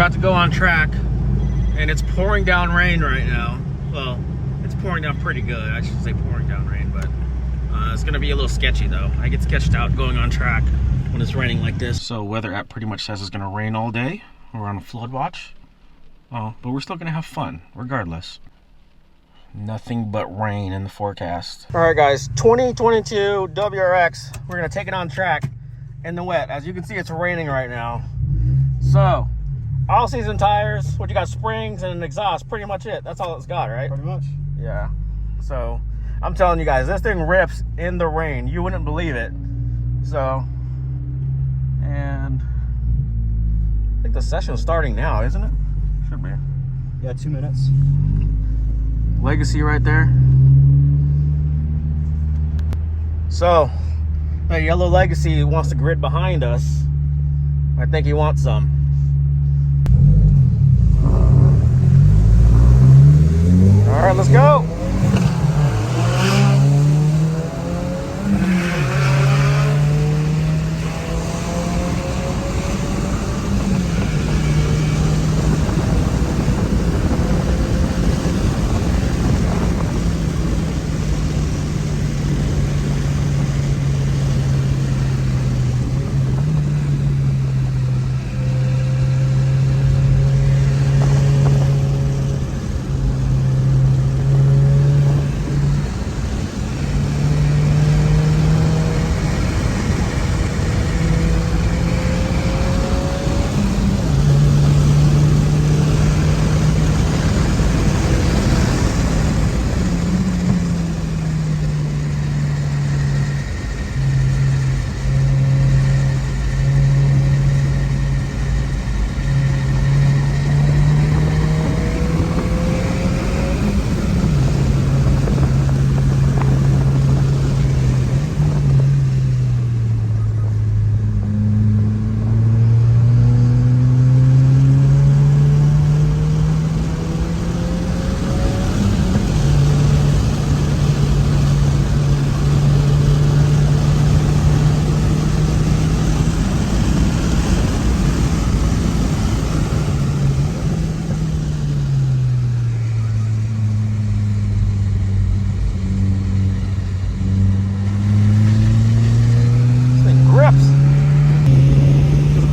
about to go on track, and it's pouring down rain right now. Well, it's pouring down pretty good. I should say pouring down rain, but it's gonna be a little sketchy though. I get sketched out going on track when it's raining like this. So weather app pretty much says it's gonna rain all day. We're on a flood watch. Oh, but we're still gonna have fun regardless. Nothing but rain in the forecast. All right, guys, 2022 WRX. We're gonna take it on track in the wet. As you can see, it's raining right now. So, all season tires. What you got? Springs and an exhaust. Pretty much it. That's all it's got, right? Pretty much. Yeah. So, I'm telling you guys, this thing rips in the rain. You wouldn't believe it. So, and I think the session's starting now, isn't it? Should be. Yeah, 2 minutes. Legacy right there. So, that yellow Legacy wants to grid behind us. I think he wants some. All right, let's go.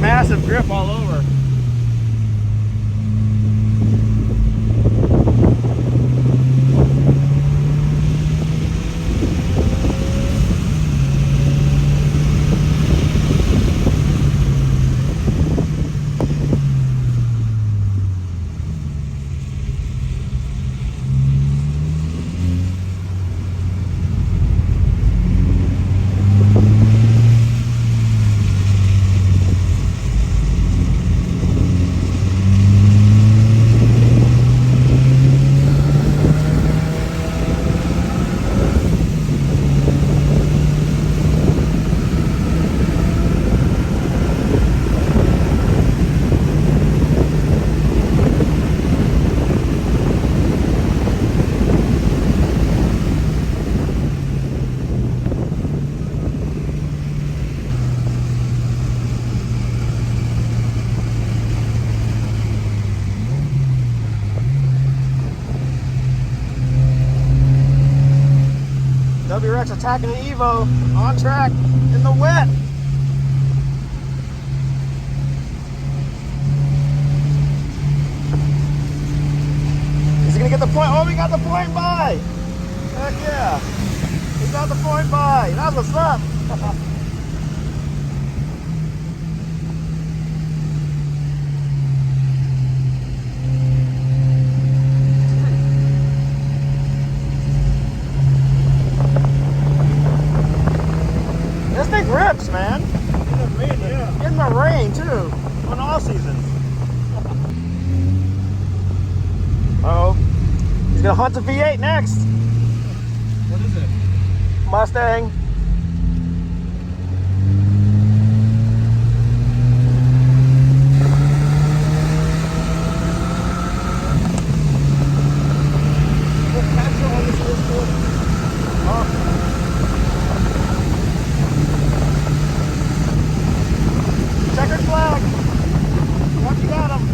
Massive grip all over. WRX attacking the Evo on track in the wet. Is he gonna get the point? Oh, we got the point by. Heck yeah. We got the point by. That's what's up. This thing rips, man. In the rain, yeah. In the rain, too. On all seasons. Uh-oh. He's gonna hunt the V8 next. What is it? Mustang. Checkered flag. Once you got him.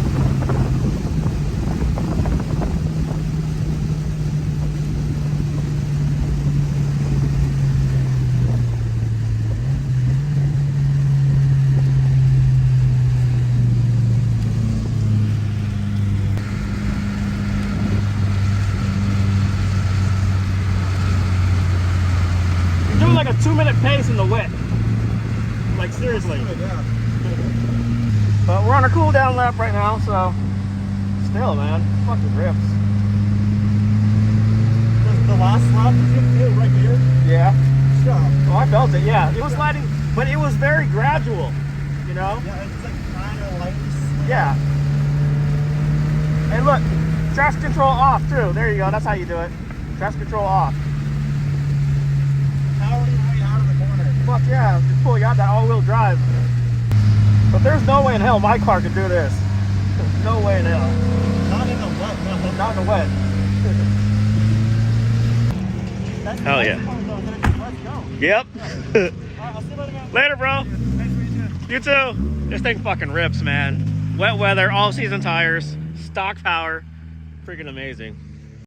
like a 2-minute pace in the wet. Like seriously. Yeah. But we're on a cool down lap right now, so still, man, fucking rips. The last lap, did you feel right here? Yeah. Shut up. Oh, I felt it. Yeah, it was sliding, but it was very gradual. You know? Yeah, it's like kind of like. Yeah. Hey, look, traction control off too. There you go. That's how you do it. Traction control off. How are you way out of the corner? Fuck yeah, it's cool. You got that all-wheel drive. But there's no way in hell my car can do this. There's no way in hell. Not in the wet, no. Not in the wet. That's Hell the yeah. next one, though. Let's go. Yep. Alright, I'll see you later, man. Later, bro. Nice to meet you. You too. This thing fucking rips, man. Wet weather, all-season tires, stock power. Freaking amazing.